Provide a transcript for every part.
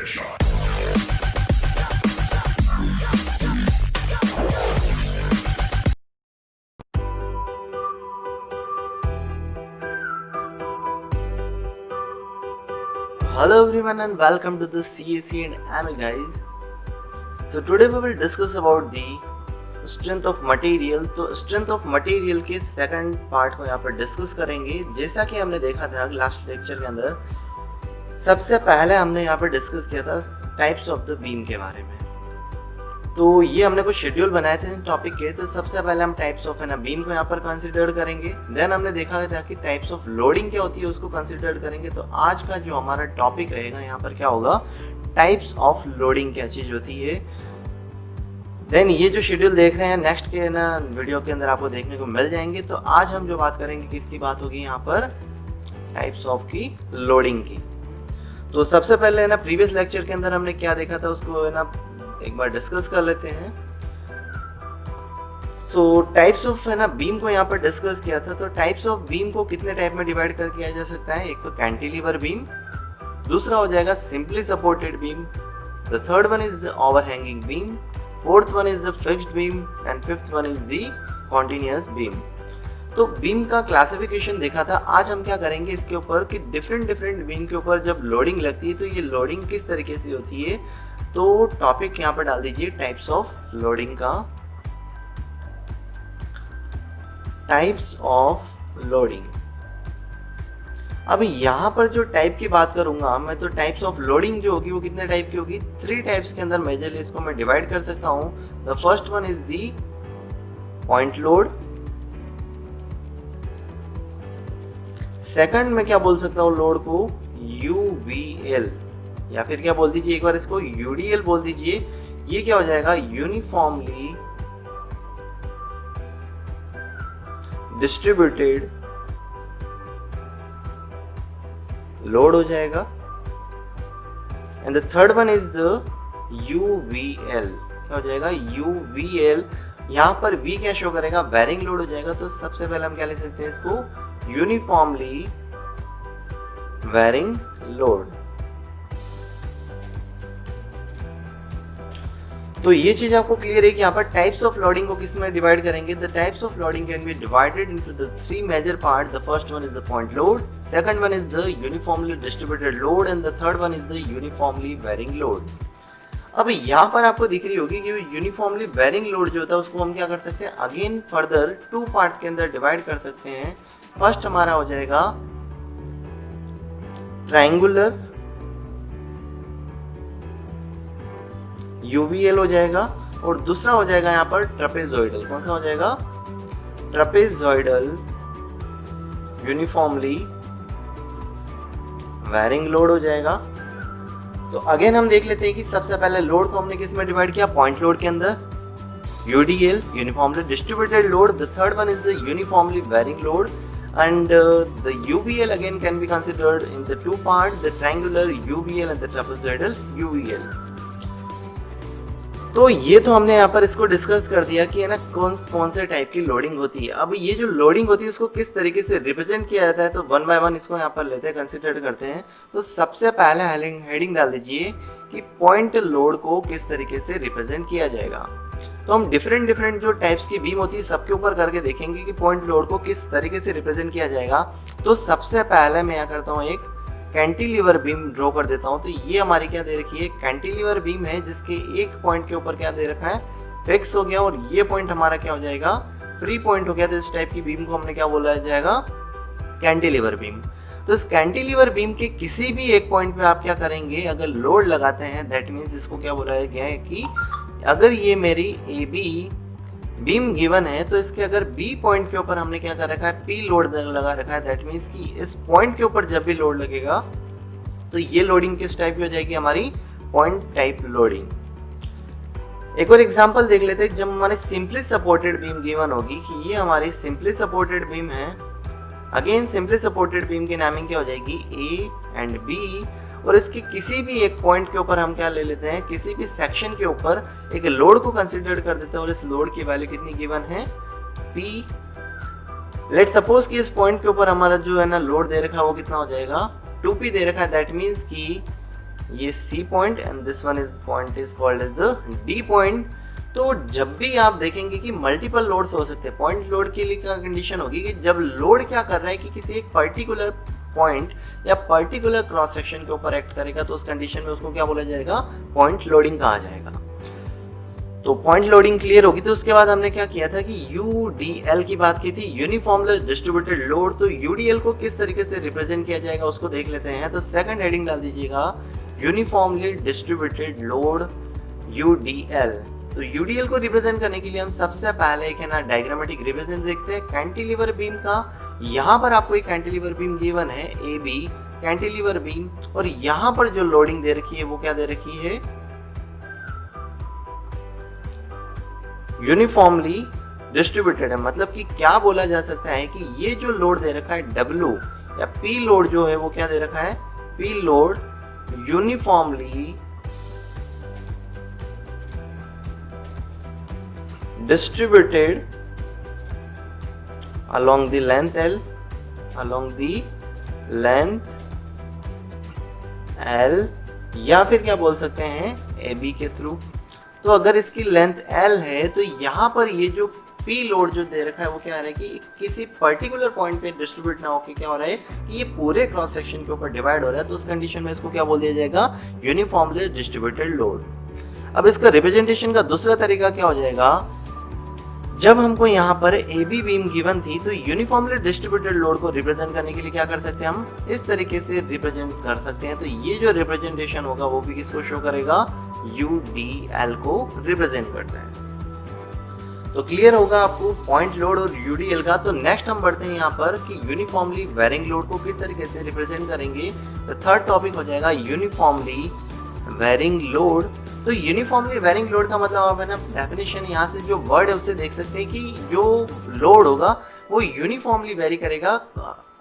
Hello everyone and welcome to the CAC and AME guys. So today we will discuss about the strength of material. तो strength of material के second part को यहाँ पर discuss करेंगे. जैसा कि हमने देखा था लास्ट लेक्चर के अंदर, सबसे पहले हमने यहाँ पर डिस्कस किया था टाइप्स ऑफ द बीम के बारे में. तो ये हमने कुछ शेड्यूल बनाए थे टॉपिक के. तो सबसे पहले हम टाइप्स ऑफ बीम को यहाँ पर कंसिडर करेंगे. देन हमने देखा था कि टाइप्स ऑफ लोडिंग क्या होती है उसको कंसिडर करेंगे. तो आज का जो हमारा टॉपिक रहेगा यहाँ पर क्या होगा, टाइप्स ऑफ लोडिंग क्या चीज़ होती है. देन ये जो शेड्यूल देख रहे हैं नेक्स्ट के वीडियो के अंदर आपको देखने को मिल जाएंगे. तो आज हम जो बात करेंगे किसकी बात होगी यहाँ पर, टाइप्स ऑफ की लोडिंग की. तो सबसे पहले प्रीवियस लेक्चर के अंदर हमने क्या देखा था उसको एक बार डिस्कस कर लेते हैं. सो टाइप्स ऑफ बीम को यहाँ पर डिस्कस किया था. तो टाइप्स ऑफ बीम को कितने टाइप में डिवाइड कर किया जा सकता है. एक तो कैंटिलीवर बीम, दूसरा हो जाएगा simply supported beam, the third one is the overhanging beam, fourth one is the fixed beam and fifth one is the continuous beam. तो बीम का क्लासिफिकेशन देखा था. आज हम क्या करेंगे इसके ऊपर कि डिफरेंट बीम के ऊपर जब लोडिंग लगती है तो ये लोडिंग किस तरीके से होती है. तो टॉपिक यहाँ पर डाल दीजिए टाइप्स ऑफ लोडिंग का. Types of loading. अब यहाँ पर जो टाइप की बात करूंगा मैं, तो टाइप्स ऑफ लोडिंग जो होगी वो कितने टाइप की होगी, 3 टाइप्स के अंदर मेजरली इसको मैं डिवाइड कर सकता हूँ. The first one is the point load. Second में क्या बोल सकता हूँ लोड को, यूवीएल, या फिर क्या बोल दीजिए एक बार इसको यूडीएल बोल दीजिए. ये क्या हो जाएगा, यूनिफॉर्मली डिस्ट्रीब्यूटेड लोड हो जाएगा. And the third one is the UVL. क्या हो जाएगा, यूवीएल. यहां पर वी क्या शो करेगा, वेरिंग लोड हो जाएगा. तो सबसे पहले हम क्या लिख सकते हैं इसको, यूनिफॉर्मली वेरिंग लोड. तो ये चीज आपको क्लियर है कि यहाँ पर टाइप्स ऑफ लोडिंग को किस में डिवाइड करेंगे. The types of loading can be divided into the 3 major part. The first one is the point load, second one is the uniformly distributed load and the third one is the uniformly varying load. अब यहाँ पर आपको दिख रही होगी कि uniformly varying load जो होता है उसको हम क्या कर सकते हैं, अगेन फर्दर 2 पार्ट के अंदर डिवाइड कर सकते हैं. फर्स्ट हमारा हो जाएगा ट्रायंगुलर यूवीएल हो जाएगा, और दूसरा हो जाएगा यहाँ पर ट्रेपेजॉइडल. कौन सा हो जाएगा, ट्रेपेजॉइडल यूनिफॉर्मली वेरिंग लोड हो जाएगा. तो अगेन हम देख लेते हैं कि सबसे पहले लोड को हमने किस में डिवाइड किया, पॉइंट लोड के अंदर, UDL uniformly distributed load. The third one is the uniformly varying load and the UVL again can be considered in the 2 parts, the triangular UVL and the trapezoidal UVL. तो ये तो हमने यहाँ पर इसको discuss कर दिया कि कौन से टाइप की लोडिंग होती है. अब ये जो लोडिंग होती है उसको किस तरीके से रिप्रेजेंट किया जाता है, तो 1 बाय 1 इसको यहाँ पर लेते हैं, कंसिडर करते हैं. तो सबसे पहले हेडिंग डाल दीजिए कि पॉइंट लोड को किस तरीके से रिप्रेजेंट किया जाएगा. तो हम डिफरेंट जो टाइप्स की बीम होती है सबके ऊपर करके देखेंगे कि पॉइंट लोड को किस तरीके से रिप्रेजेंट किया जाएगा. तो सबसे पहले मैं यहाँ करता हूँ एक कैंटिलीवर बीम ड्रॉ कर देता हूँ. तो ये हमारी क्या दे रखी है, कैंटिलीवर बीम है जिसके एक पॉइंट के ऊपर क्या दे रखा है, फिक्स हो गया, और ये पॉइंट हमारा क्या हो जाएगा, फ्री पॉइंट हो गया. तो इस टाइप की बीम को हमने क्या बोला जाएगा, कैंटिलीवर बीम. तो इस कैंटिलीवर बीम के किसी भी एक पॉइंट पे आप क्या करेंगे, अगर लोड लगाते हैं, दैट मीन्स इसको क्या बोला गया है कि अगर ये मेरी ए बी बीम गिवन है तो इसके अगर बी पॉइंट के ऊपर हमने क्या कर रखा है, पी लोड लगा रखा है. दैट मीन्स कि इस पॉइंट के ऊपर जब भी लोड लगेगा तो ये लोडिंग किस टाइप की हो जाएगी, हमारी पॉइंट टाइप लोडिंग. एक और एग्जांपल देख लेते हैं. जब हमारी सिंपली सपोर्टेड बीम गिवन होगी कि ये हमारी सिंपली सपोर्टेड बीम है. अगेन सिंपली सपोर्टेड बीम की नामिंग क्या हो जाएगी, ए एंड बी, और इसके किसी भी एक पॉइंट के ऊपर हम क्या ले लेते हैं, किसी भी सेक्शन के ऊपर एक लोड को कंसीडर कर देते हैं, और इस लोड की वैल्यू कितनी गिवन है, P. लेट सपोज कि इस पॉइंट के ऊपर हमारा जो है लोड दे रखा है वो कितना हो जाएगा, 2P दे रखा है. दैट मीन्स कि ये C point and this one is point is called as the D point. तो जब भी आप देखेंगे कि मल्टीपल लोड्स हो सकते हैं, पॉइंट लोड के लिए क्या कंडीशन होगी कि जब लोड क्या कर रहा है कि किसी एक पर्टिकुलर पॉइंट या पर्टिकुलर क्रॉस सेक्शन के ऊपर एक्ट करेगा, तो उस कंडीशन में उसको क्या बोला जाएगा, पॉइंट लोडिंग कहा जाएगा। तो पॉइंट लोडिंग क्लियर होगी। तो उसके बाद हमने क्या किया था कि UDL की बात की थी, यूनिफॉर्मली डिस्ट्रीब्यूटेड लोड। तो UDL को किस तरीके से रिप्रेजेंट किया जाएगा उसको देख लेते हैं। तो सेकंड हेडिंग डाल दीजिएगा यूनिफॉर्मली डिस्ट्रीब्यूटेड लोड UDL। तो UDL को रिप्रेजेंट करने के लिए हम सबसे पहले एक है ना डायग्रामेटिक रिप्रेजेंट देखते हैं कैंटिलीवर बीम का। यहाँ पर आपको एक कैंटिलीवर बीम गिवन है AB कैंटिलीवर बीम, और यहाँ पर जो लोडिंग दे रखी है वो क्या दे रखी है, यूनिफॉर्मली डिस्ट्रीब्यूटेड है। मतलब कि क्या बोला जा सकता है कि ये जो लोड दे रखा है W या P लोड जो है वो क्या दे रखा है, P load uniformly distributed along the length L, along the length L, या फिर क्या बोल सकते हैं AB के थ्रू। तो अगर इसकी लेंथ L है तो यहाँ पर ये जो P लोड जो दे रखा है वो क्या आ रहा है कि किसी पर्टिकुलर पॉइंट पे डिस्ट्रीब्यूट ना होकर क्या हो रहा है कि ये पूरे क्रॉस सेक्शन के ऊपर डिवाइड हो रहा है। तो उस कंडीशन में इसको क्या बोल दिया जाएगा, यूनिफॉर्मली डिस्ट्रीब्यूटेड लोड। अब इसका रिप्रेजेंटेशन का दूसरा तरीका क्या हो जाएगा, जब हमको यहाँ पर AB बीम गिवन थी तो यूनिफॉर्मली डिस्ट्रीब्यूटेड लोड को रिप्रेजेंट करने के लिए क्या कर सकते हैं, हम इस तरीके से रिप्रेजेंट कर सकते हैं। तो ये जो रिप्रेजेंटेशन होगा वो भी किसको शो करेगा, UDL को रिप्रेजेंट करता है। तो क्लियर होगा आपको पॉइंट लोड और UDL का। तो नेक्स्ट हम बढ़ते हैं यहाँ पर कि यूनिफॉर्मली वेरिंग लोड को किस तरीके से रिप्रेजेंट करेंगे। तो थर्ड टॉपिक हो जाएगा यूनिफॉर्मली वेरिंग लोड। तो यूनिफॉर्मली वेरिंग लोड का मतलब आप है ना डेफिनेशन यहाँ से जो वर्ड है उससे देख सकते हैं कि जो लोड होगा वो यूनिफॉर्मली वेरी करेगा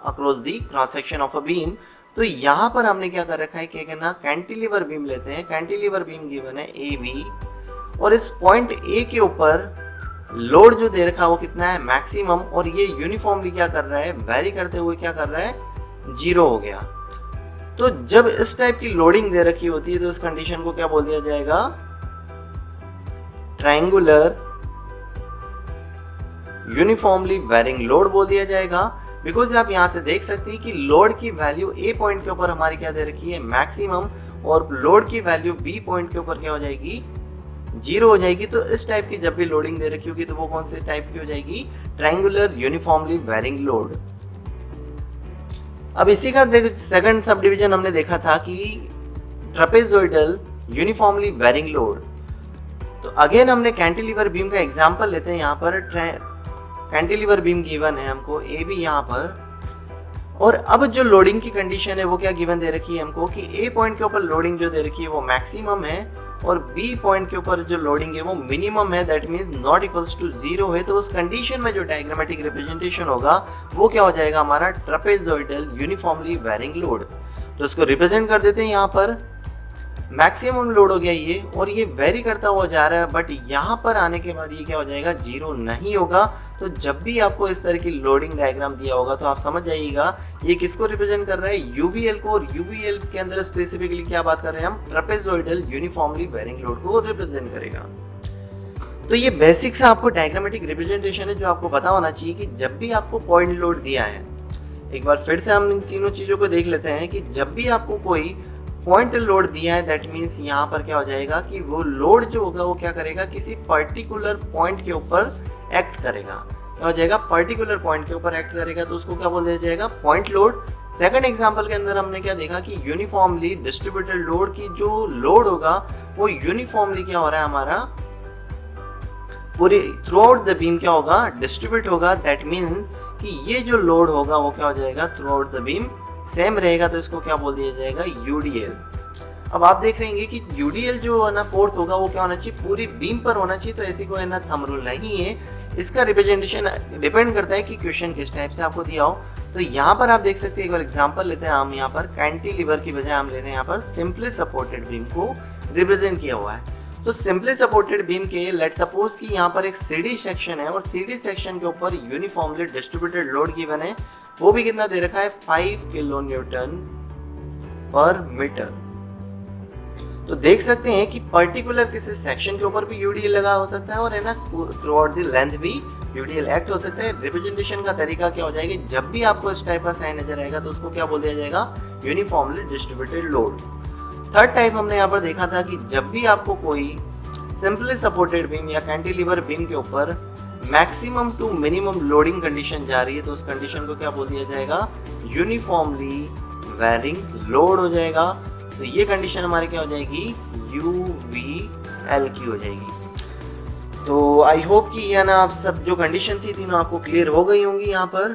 across the cross section of a beam. तो यहाँ पर हमने क्या कर रखा है कि ना कैंटिलीवर बीम लेते हैं, कैंटिलीवर बीम गिवन है AB, और इस पॉइंट A के ऊपर लोड जो दे रखा है वो कितना है, मैक्सिमम, और ये यूनिफॉर्मली क्या कर रहा है, वेरी करते हुए क्या कर रहा है, 0 हो गया। तो जब इस टाइप की लोडिंग दे रखी होती है तो इस कंडीशन को क्या बोल दिया जाएगा, ट्रायंगुलर यूनिफॉर्मली वेरिंग लोड बोल दिया जाएगा। बिकॉज आप यहां से देख सकते हैं कि लोड की वैल्यू A पॉइंट के ऊपर हमारी क्या दे रखी है, मैक्सिमम, और लोड की वैल्यू B पॉइंट के ऊपर क्या हो जाएगी, 0 हो जाएगी। तो इस टाइप की जब भी लोडिंग दे रखी होगी तो वो कौन से टाइप की हो जाएगी, ट्रायंगुलर यूनिफॉर्मली वेरिंग लोड। अब इसी का सेकंड सब डिवीजन हमने देखा था कि ट्रेपेजोइडल यूनिफॉर्मली वेरिंग लोड। तो अगेन हमने कैंटिलीवर बीम का एग्जांपल लेते हैं। यहाँ पर कैंटिलीवर बीम गिवन है हमको AB यहाँ पर, और अब जो लोडिंग की कंडीशन है वो क्या गिवन दे रखी है हमको कि A पॉइंट के ऊपर लोडिंग जो दे रखी है वो मैक्सिमम है, और B पॉइंट के ऊपर जो लोडिंग है वो मिनिमम है, that means not equals to 0 है। तो उस कंडीशन में जो डायग्रामेटिक रिप्रेजेंटेशन होगा वो क्या हो जाएगा, हमारा ट्रेपेजोइडल यूनिफॉर्मली वेरिंग लोड। तो इसको रिप्रेजेंट कर देते हैं यहाँ पर, मैक्सिमम लोड हो गया ये, और ये वेरी करता हुआ जा रहा है, बट यहाँ पर आने के बाद ये क्या हो जाएगा, 0 नहीं होगा। तो जब भी आपको इस तरह की लोडिंग डायग्राम दिया होगा तो आप समझ जाइएगा ये किसको रिप्रेजेंट कर रहा है, UVL को, और UVL के अंदर स्पेसिफिकली क्या बात कर रहे हैं हम, ट्रेपेजोइडल यूनिफॉर्मली वेरिंग लोड को रिप्रेजेंट करेगा। तो ये बेसिक सा आपको डायग्रामेटिक रिप्रेजेंटेशन है जो आपको पता होना चाहिए कि जब भी आपको पॉइंट लोड दिया है, एक बार फिर से हम इन तीनों चीजों को देख लेते हैं कि जब भी आपको कोई पॉइंट लोड दिया है, दैट मीन्स यहाँ पर क्या हो जाएगा कि वो लोड जो होगा वो क्या करेगा, किसी पर्टिकुलर पॉइंट के ऊपर एक्ट करेगा। क्या हो जाएगा, पर्टिकुलर पॉइंट के ऊपर एक्ट करेगा, तो उसको क्या बोल दिया जाएगा, पॉइंट लोड। सेकंड एग्जांपल के अंदर हमने क्या देखा कि यूनिफॉर्मली डिस्ट्रीब्यूटेड लोड की जो लोड होगा वो यूनिफॉर्मली क्या हो रहा है, हमारा पूरी थ्रू आउट द बीम क्या होगा, डिस्ट्रीब्यूट होगा। दैट मीन्स कि ये जो लोड होगा वो क्या हो जाएगा, through out the beam same रहेगा। तो इसको क्या बोल दिया जाएगा, UDL। अब आप देख रहे हैं कि UDL जो है ना फोर्स होगा वो क्या होना चाहिए, पूरी बीम पर होना चाहिए। तो ऐसी कोई ना थंब रूल नहीं है, इसका रिप्रेजेंटेशन डिपेंड करता है कि क्वेश्चन किस टाइप से आपको दिया हो। तो यहाँ पर आप देख सकते हैं, एक बार एग्जांपल लेते हैं हम, यहाँ पर कैंटिलीवर की बजाय हम ले रहे हैं यहाँ पर सिंपली सपोर्टेड बीम को रिप्रेजेंट किया हुआ है। तो सिंपली सपोर्टेड बीम के लेट सपोज कि यहाँ पर एक CD सेक्शन है, और CD सेक्शन के ऊपर यूनिफॉर्मली डिस्ट्रीब्यूटेड लोड गिवन है, वो भी कितना दे रखा है, 5 किलो न्यूटन पर मीटर। तो देख सकते हैं कि पर्टिकुलर किसी सेक्शन के ऊपर भी यूडीएल लगा हो सकता है और है ना थ्रू आउट द लेंथ भी यूडीएल एक्ट हो सकता है। रिप्रेजेंटेशन का तरीका क्या हो जाएगा, जब भी आपको इस टाइप का साइन नजर आएगा तो उसको क्या बोल दिया जाएगा, uniformly distributed load. Third type हमने यहाँ पर देखा था कि जब भी आपको कोई सिंपली सपोर्टेड बीम या कैंटिलीवर बीम के ऊपर maximum to minimum loading condition जा रही है तो उस कंडीशन को क्या बोल दिया जाएगा, यूनिफॉर्मली वेरिंग लोड हो जाएगा। तो ये कंडीशन हमारी क्या हो जाएगी, UVL की हो जाएगी। तो आई होप कि यह ना आप सब जो कंडीशन थी तीनों आपको क्लियर हो गई होंगी यहाँ पर।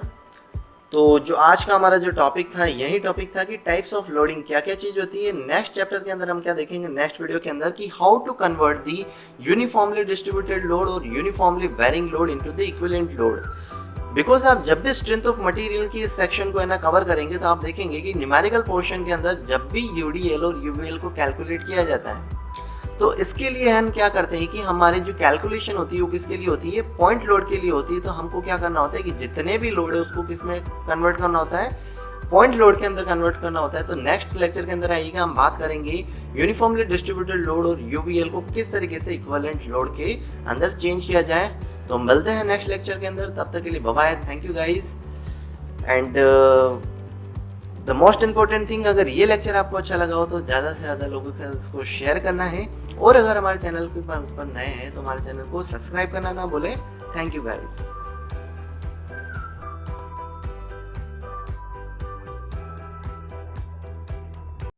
तो जो आज का हमारा जो टॉपिक था यही टॉपिक था कि टाइप्स ऑफ लोडिंग क्या क्या चीज़ होती है। नेक्स्ट चैप्टर के अंदर हम क्या देखेंगे, नेक्स्ट वीडियो के अंदर, कि how to convert the uniformly distributed load और uniformly varying load into the equivalent load. Because आप जब भी स्ट्रेंथ ऑफ मटेरियल की इस सेक्शन को है ना कवर करेंगे तो आप देखेंगे कि न्यूमेरिकल पोर्शन के अंदर जब भी यूडीएल और यूवीएल को कैलकुलेट किया जाता है तो इसके लिए हम क्या करते हैं कि हमारी जो कैलकुलेशन होती है वो किसके लिए होती है, पॉइंट लोड के लिए होती है। तो हमको क्या करना होता है कि जितने भी लोड है उसको किस में कन्वर्ट करना होता है, पॉइंट लोड के अंदर कन्वर्ट करना होता है। तो नेक्स्ट लेक्चर के अंदर आइएगा, हम बात करेंगे यूनिफॉर्मली डिस्ट्रीब्यूटेड लोड और यूवीएल को किस तरीके से इक्विवेलेंट लोड के अंदर चेंज किया जाए। तो हम मिलते हैं नेक्स्ट लेक्चर के अंदर, तब तक के लिए bye bye, thank you guys. And the most important thing, अगर ये लेक्चर आपको अच्छा लगा हो तो ज़्यादा से ज़्यादा लोगों के साथ इसको शेयर करना है। और अगर हमारे चैनल के पर नए हैं तो हमारे चैनल को सब्सक्राइब करना ना भूलें। Thank you guys.